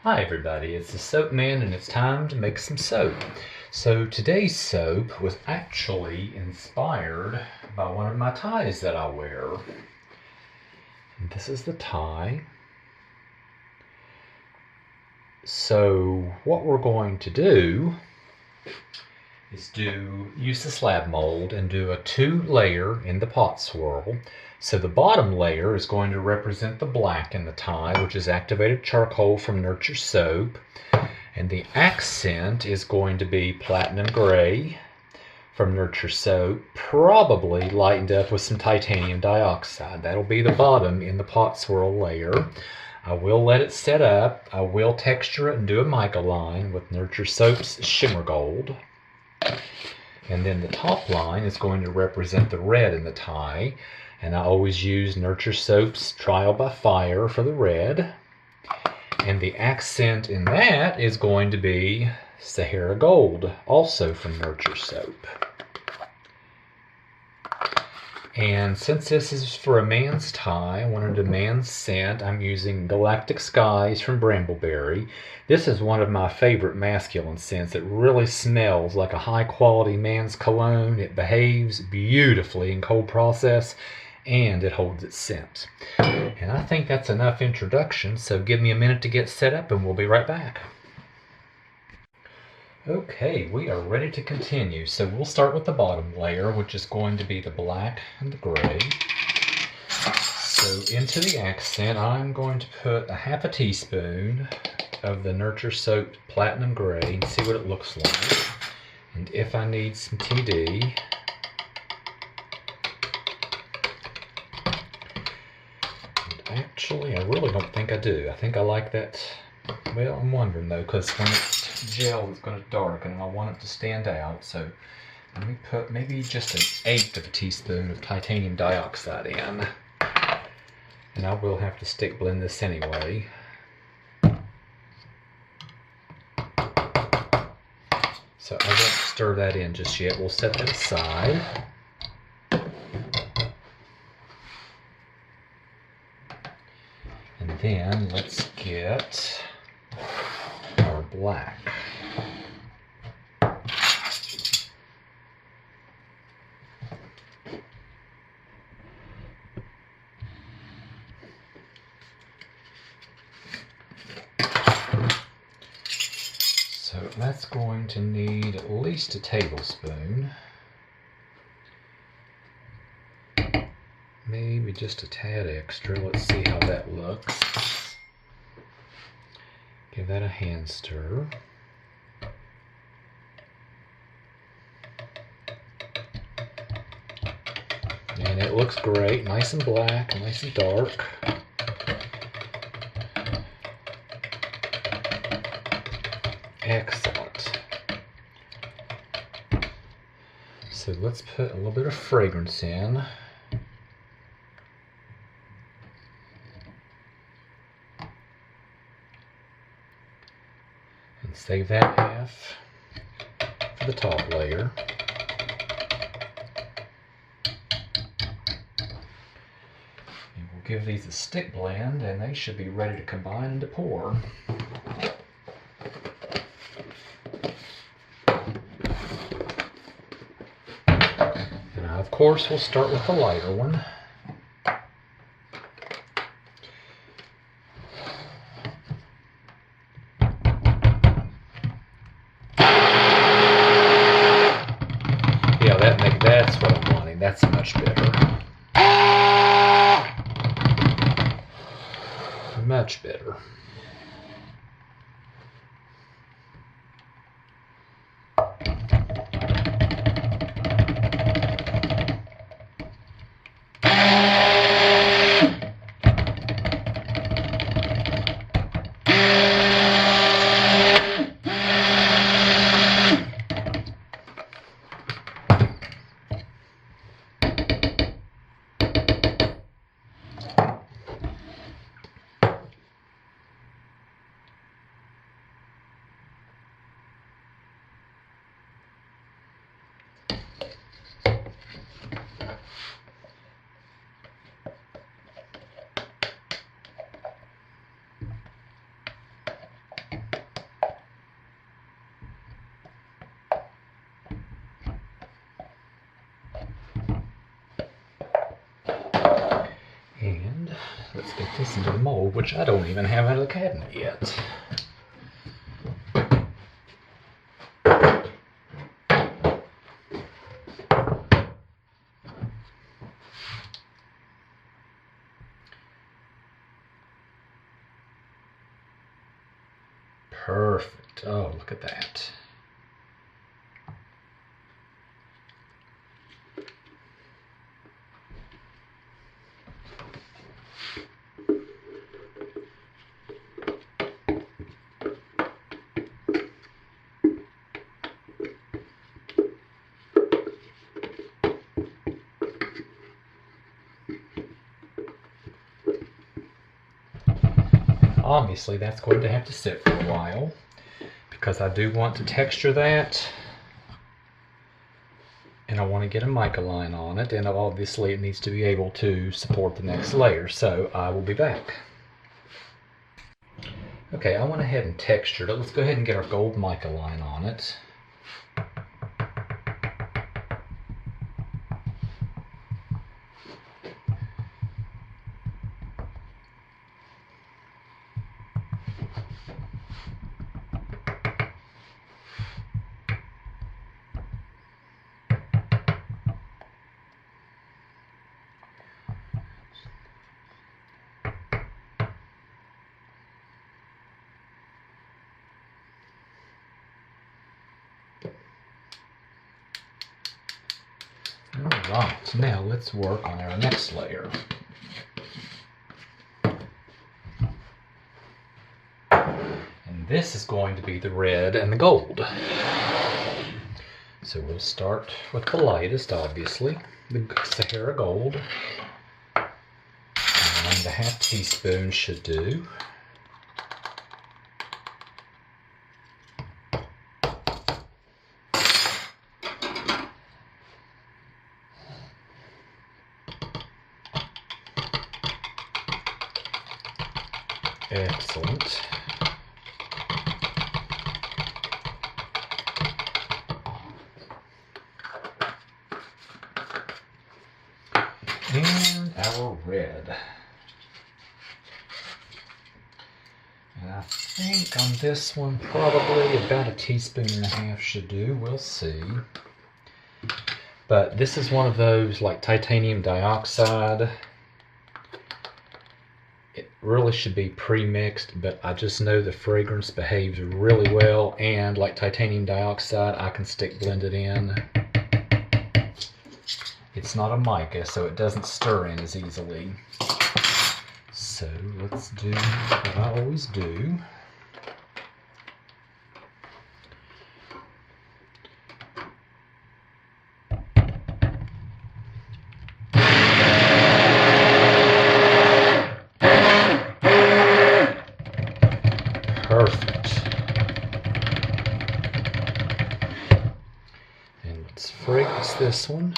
Hi everybody, it's the Soap Man and it's time to make some soap. So today's soap was actually inspired by one of my ties that I wear. And this is the tie. So what we're going to do is use the slab mold and do a 2-layer in the pot swirl. So the bottom layer is going to represent the black in the tie, which is activated charcoal from Nurture Soap. And the accent is going to be platinum gray from Nurture Soap, probably lightened up with some titanium dioxide. That'll be the bottom in the pot swirl layer. I will let it set up. I will texture it and do a mica line with Nurture Soap's Shimmer Gold. And then the top line is going to represent the red in the tie. And I always use Nurture Soap's Trial by Fire for the red. And the accent in that is going to be Sahara Gold, also from Nurture Soap. And since this is for a man's tie, I wanted a man's scent, I'm using Galactic Skies from Brambleberry. This is one of my favorite masculine scents. It really smells like a high-quality man's cologne. It behaves beautifully in cold process, and it holds its scent. And I think that's enough introduction, so give me a minute to get set up and we'll be right back. Okay, we are ready to continue. So we'll start with the bottom layer, which is going to be the black and the gray. So into the accent, I'm going to put a half a teaspoon of the Nurture Soap Platinum Gray and see what it looks like. And if I need some TD, actually, I really don't think I do. I think I like that. Well, I'm wondering though, because when it's gel, it's going to darken, and I want it to stand out. So let me put maybe just 1/8 of a teaspoon of titanium dioxide in. And I will have to stick blend this anyway. So I won't stir that in just yet. We'll set that aside. And then let's get our black. So that's going to need at least a tablespoon. Maybe just a tad extra. Let's see how that looks. Give that a hand stir. And it looks great, nice and black, nice and dark. Excellent. So let's put a little bit of fragrance in. And save that half for the top layer. And we'll give these a stick blend, and they should be ready to combine and to pour. Of course, we'll start with the lighter one. Yeah, that's what I'm wanting. That's much better. Much better. this into the mold, which I don't even have out of the cabinet yet. Perfect. Oh, look at that. Obviously, that's going to have to sit for a while because I do want to texture that, and I want to get a mica line on it, and obviously it needs to be able to support the next layer, so I will be back. Okay, I went ahead and textured it. Let's go ahead and get our gold mica line on it. Alright, now let's work on our next layer. And this is going to be the red and the gold. So we'll start with the lightest, obviously, the Sahara Gold. And the half teaspoon should do. Excellent. And our red. And I think on this one probably about a teaspoon and a half should do. We'll see. But this is one of those like titanium dioxide. It really should be pre-mixed, but I just know the fragrance behaves really well, and like titanium dioxide, I can stick blended in. It's not a mica, so it doesn't stir in as easily. So let's do what I always do. Perfect. And let's fragrance this one.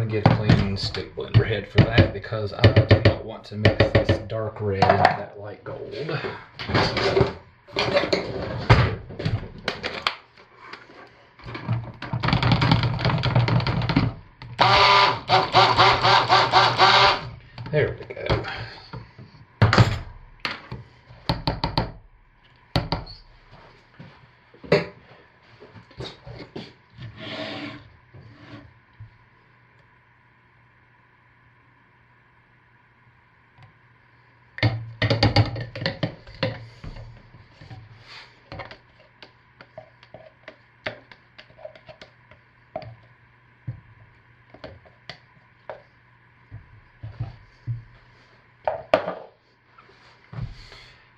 Get a clean stick blender head for that because I do not want to mix this dark red into that light gold. There we go.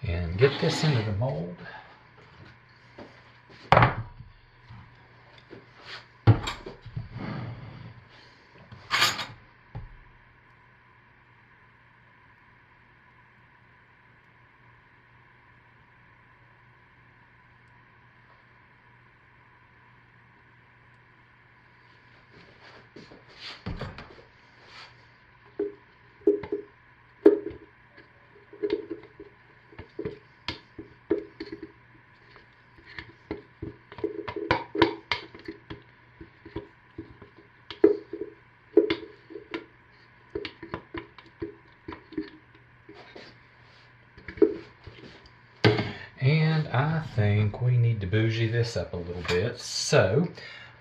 And get this into the mold. I think we need to bougie this up a little bit. So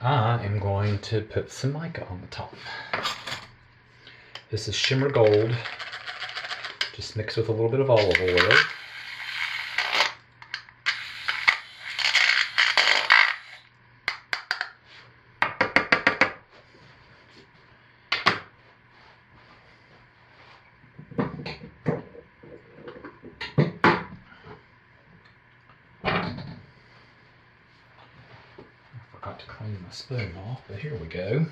I am going to put some mica on the top. This is Shimmer Gold, just mixed with a little bit of olive oil. To clean my spoon off, but here we go.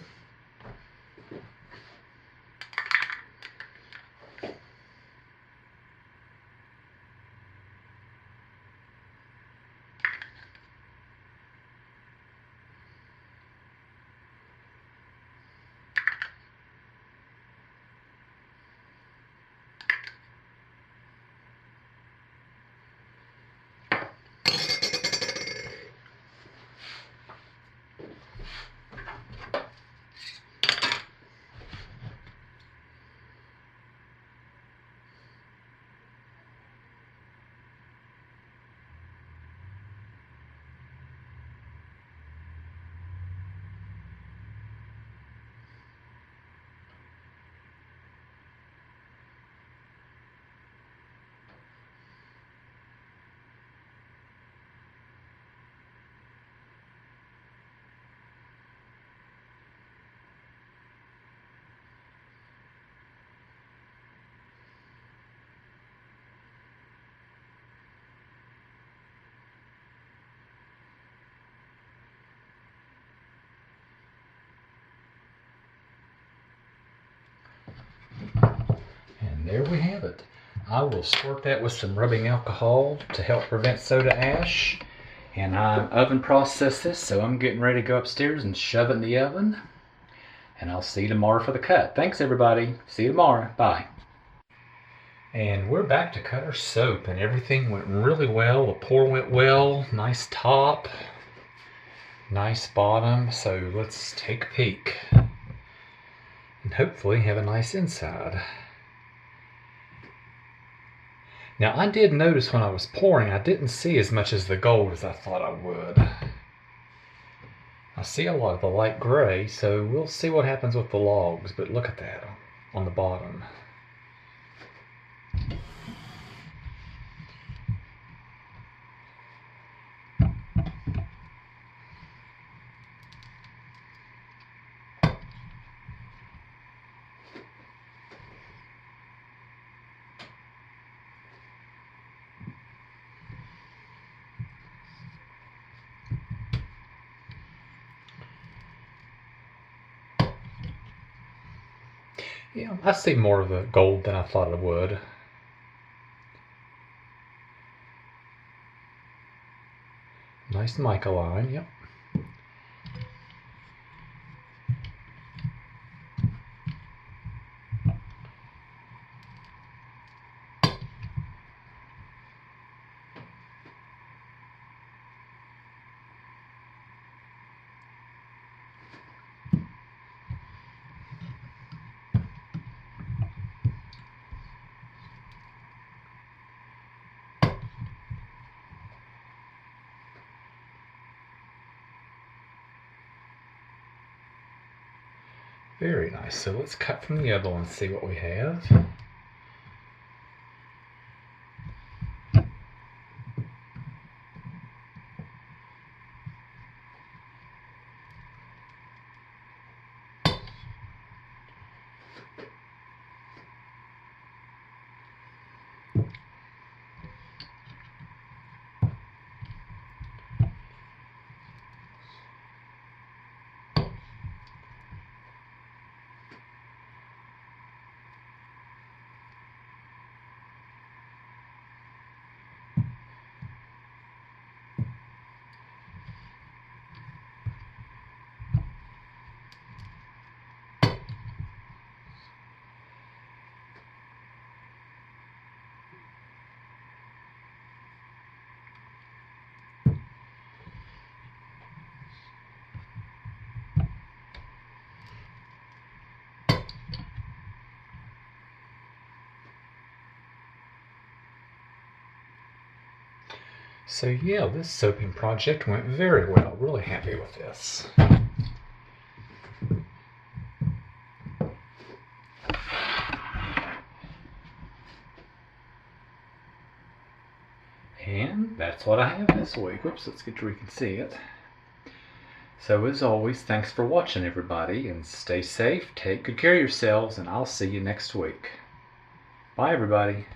And there we have it. I will squirt that with some rubbing alcohol to help prevent soda ash. And I oven processed this, so I'm getting ready to go upstairs and shove it in the oven. And I'll see you tomorrow for the cut. Thanks, everybody. See you tomorrow. Bye. And we're back to cut our soap, and everything went really well. The pour went well. Nice top, nice bottom. So let's take a peek and hopefully have a nice inside. Now, I did notice when I was pouring, I didn't see as much as the gold as I thought I would. I see a lot of the light gray, so we'll see what happens with the logs, but look at that on the bottom. Yeah, I see more of the gold than I thought I would. Nice mica line, yep. Very nice. So let's cut from the other one and see what we have. So yeah, this soaping project went very well. Really happy with this. And that's what I have this week. Whoops, let's get where you can see it. So as always, thanks for watching everybody, and stay safe, take good care of yourselves, and I'll see you next week. Bye everybody.